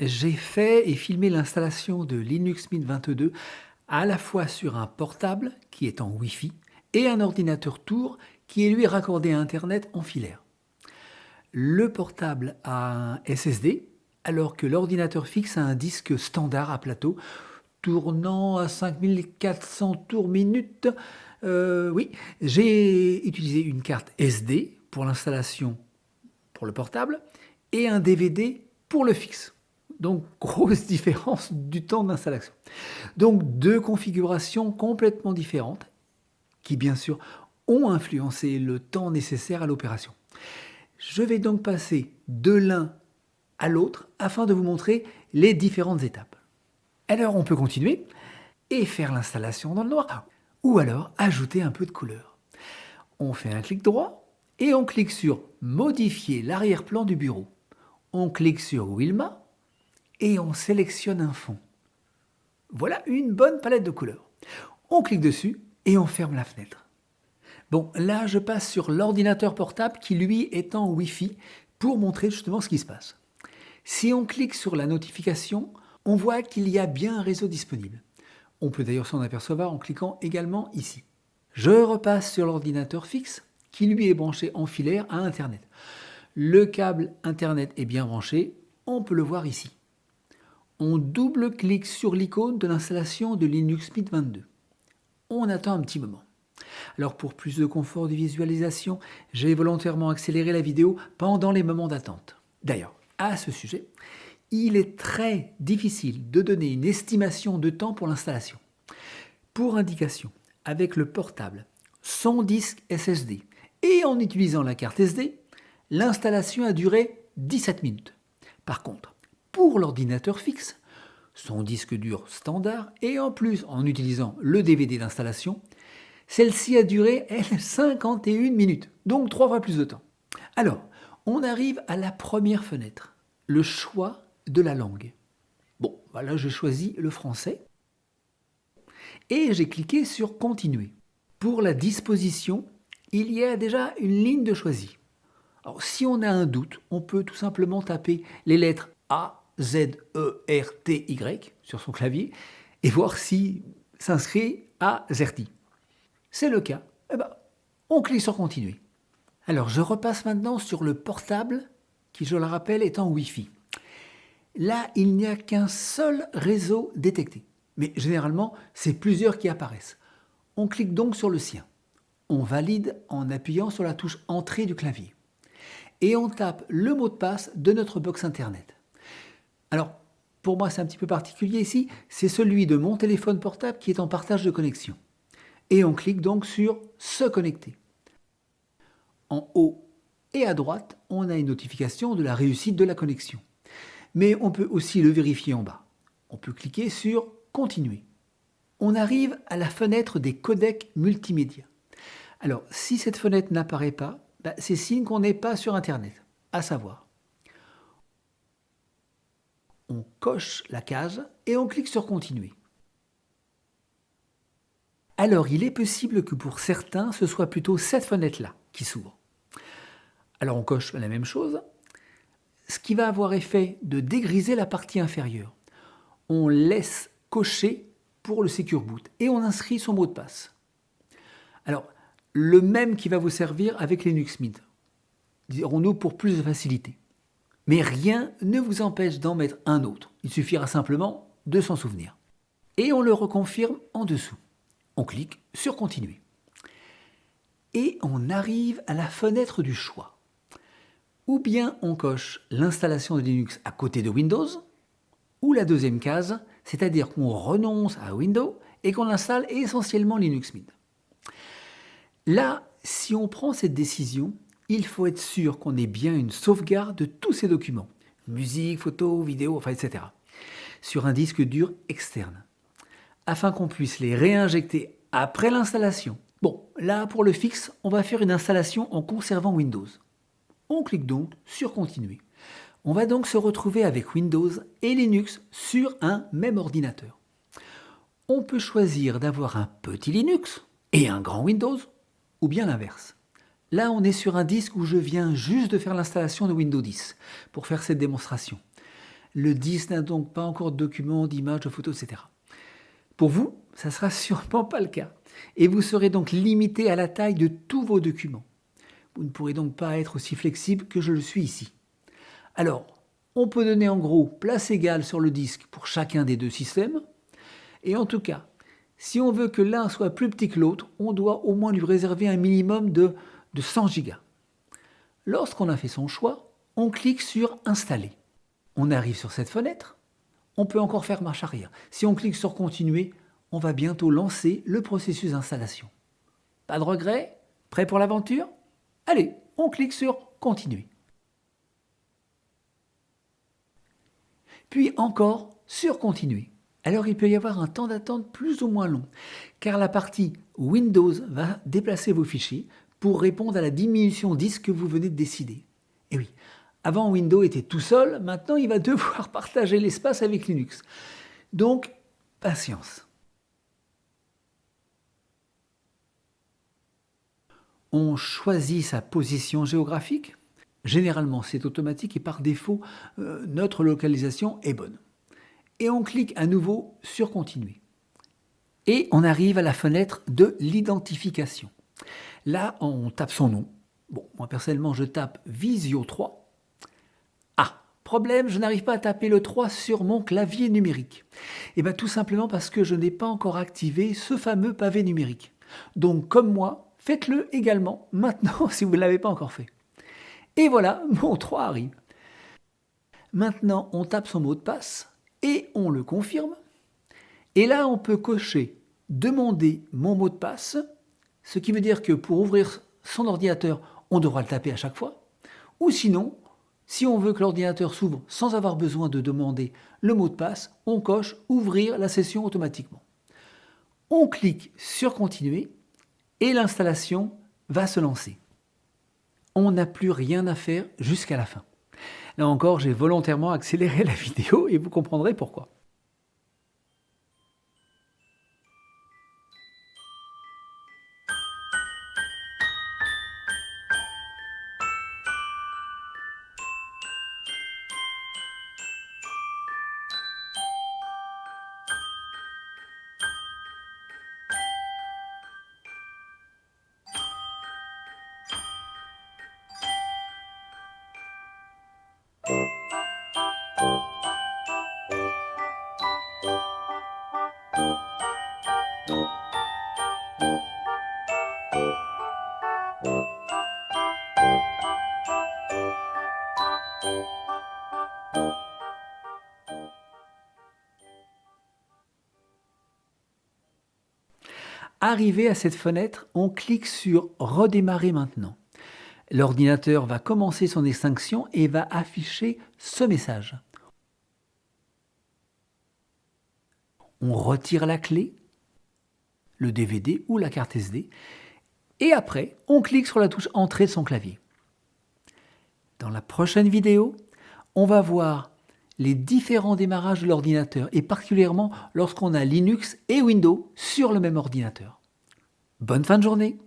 j'ai fait et filmé l'installation de Linux Mint 22 à la fois sur un portable qui est en Wi-Fi et un ordinateur Tour qui est lui raccordé à Internet en filaire. Le portable a un SSD alors que l'ordinateur fixe a un disque standard à plateau tournant à 5400 tours minute. Oui, j'ai utilisé une carte SD pour l'installation pour le portable et un DVD pour le fixe. Donc, grosse différence du temps d'installation. Donc, deux configurations complètement différentes qui, bien sûr, ont influencé le temps nécessaire à l'opération. Je vais donc passer de l'un à l'autre afin de vous montrer les différentes étapes. Alors, on peut continuer et faire l'installation dans le noir ou alors ajouter un peu de couleur. On fait un clic droit et on clique sur Modifier l'arrière-plan du bureau. On clique sur Wilma et on sélectionne un fond. Voilà une bonne palette de couleurs. On clique dessus et on ferme la fenêtre. Bon, là je passe sur l'ordinateur portable qui lui est en Wi-Fi pour montrer justement ce qui se passe. Si on clique sur la notification, on voit qu'il y a bien un réseau disponible. On peut d'ailleurs s'en apercevoir en cliquant également ici. Je repasse sur l'ordinateur fixe qui lui est branché en filaire à Internet. Le câble Internet est bien branché, on peut le voir ici. On double-clique sur l'icône de l'installation de Linux Mint 22. On attend un petit moment. Alors pour plus de confort de visualisation, j'ai volontairement accéléré la vidéo pendant les moments d'attente. D'ailleurs, à ce sujet, il est très difficile de donner une estimation de temps pour l'installation. Pour indication, avec le portable, son disque SSD et en utilisant la carte SD, l'installation a duré 17 minutes. Par contre, pour l'ordinateur fixe, son disque dur standard et en plus en utilisant le DVD d'installation, celle-ci a duré, elle, 51 minutes, donc 3 fois plus de temps. Alors, on arrive à la première fenêtre, le choix de la langue. Bon, voilà, j'ai choisi le français et j'ai cliqué sur Continuer. Pour la disposition, il y a déjà une ligne de choisi. Alors, si on a un doute, on peut tout simplement taper les lettres A, Z, E, R, T, Y sur son clavier et voir si s'inscrit AZERTY. C'est le cas, on clique sur Continuer. Alors, je repasse maintenant sur le portable qui, je le rappelle, est en Wi-Fi. Là, il n'y a qu'un seul réseau détecté. Mais généralement, c'est plusieurs qui apparaissent. On clique donc sur le sien. On valide en appuyant sur la touche Entrée du clavier. Et on tape le mot de passe de notre box Internet. Alors, pour moi, c'est un petit peu particulier ici. C'est celui de mon téléphone portable qui est en partage de connexion. Et on clique donc sur Se connecter. En haut et à droite, on a une notification de la réussite de la connexion. Mais on peut aussi le vérifier en bas. On peut cliquer sur Continuer. On arrive à la fenêtre des codecs multimédia. Alors, si cette fenêtre n'apparaît pas, c'est signe qu'on n'est pas sur Internet. À savoir, on coche la case et on clique sur Continuer. Alors, il est possible que pour certains, ce soit plutôt cette fenêtre-là qui s'ouvre. Alors, on coche la même chose, ce qui va avoir effet de dégriser la partie inférieure. On laisse cocher pour le Secure Boot et on inscrit son mot de passe. Alors, le même qui va vous servir avec Linux Mint, dirons-nous pour plus de facilité. Mais rien ne vous empêche d'en mettre un autre. Il suffira simplement de s'en souvenir. Et on le reconfirme en dessous. On clique sur Continuer. Et on arrive à la fenêtre du choix. Ou bien on coche l'installation de Linux à côté de Windows, ou la deuxième case, c'est-à-dire qu'on renonce à Windows et qu'on installe essentiellement Linux Mint. Là, si on prend cette décision, il faut être sûr qu'on ait bien une sauvegarde de tous ces documents, musique, photos, vidéos, etc., sur un disque dur externe, afin qu'on puisse les réinjecter après l'installation. Bon, là, pour le fixe, on va faire une installation en conservant Windows. On clique donc sur Continuer. On va donc se retrouver avec Windows et Linux sur un même ordinateur. On peut choisir d'avoir un petit Linux et un grand Windows, ou bien l'inverse. Là, on est sur un disque où je viens juste de faire l'installation de Windows 10 pour faire cette démonstration. Le disque n'a donc pas encore de documents, d'images, de photos, etc. Pour vous, ça ne sera sûrement pas le cas. Et vous serez donc limité à la taille de tous vos documents. Vous ne pourrez donc pas être aussi flexible que je le suis ici. Alors, on peut donner en gros place égale sur le disque pour chacun des deux systèmes. Et en tout cas, si on veut que l'un soit plus petit que l'autre, on doit au moins lui réserver un minimum de 100 Go. Lorsqu'on a fait son choix, on clique sur Installer. On arrive sur cette fenêtre. On peut encore faire marche arrière. Si on clique sur Continuer, on va bientôt lancer le processus d'installation. Pas de regret? Prêt pour l'aventure? Allez, on clique sur Continuer. Puis encore sur Continuer. Alors il peut y avoir un temps d'attente plus ou moins long, car la partie Windows va déplacer vos fichiers pour répondre à la diminution disque que vous venez de décider. Et oui, avant Windows était tout seul, maintenant il va devoir partager l'espace avec Linux. Donc, patience. On choisit sa position géographique. Généralement, c'est automatique et par défaut, notre localisation est bonne. Et on clique à nouveau sur Continuer. Et on arrive à la fenêtre de l'identification. Là, on tape son nom. Bon, moi personnellement, je tape Visio 3. Ah, problème, je n'arrive pas à taper le 3 sur mon clavier numérique. Et bien tout simplement parce que je n'ai pas encore activé ce fameux pavé numérique. Donc comme moi, faites-le également maintenant si vous ne l'avez pas encore fait. Et voilà, mon 3 arrive. Maintenant, on tape son mot de passe et on le confirme. Et là, on peut cocher « Demander mon mot de passe », ce qui veut dire que pour ouvrir son ordinateur, on devra le taper à chaque fois. Ou sinon, si on veut que l'ordinateur s'ouvre sans avoir besoin de demander le mot de passe, on coche « Ouvrir la session automatiquement ». On clique sur « Continuer » et l'installation va se lancer. On n'a plus rien à faire jusqu'à la fin. Là encore, j'ai volontairement accéléré la vidéo et vous comprendrez pourquoi. Arrivé à cette fenêtre, on clique sur « Redémarrer maintenant ». L'ordinateur va commencer son extinction et va afficher ce message. On retire la clé, le DVD ou la carte SD, et après, on clique sur la touche « Entrée » de son clavier. Dans la prochaine vidéo, on va voir les différents démarrages de l'ordinateur, et particulièrement lorsqu'on a Linux et Windows sur le même ordinateur. Bonne fin de journée!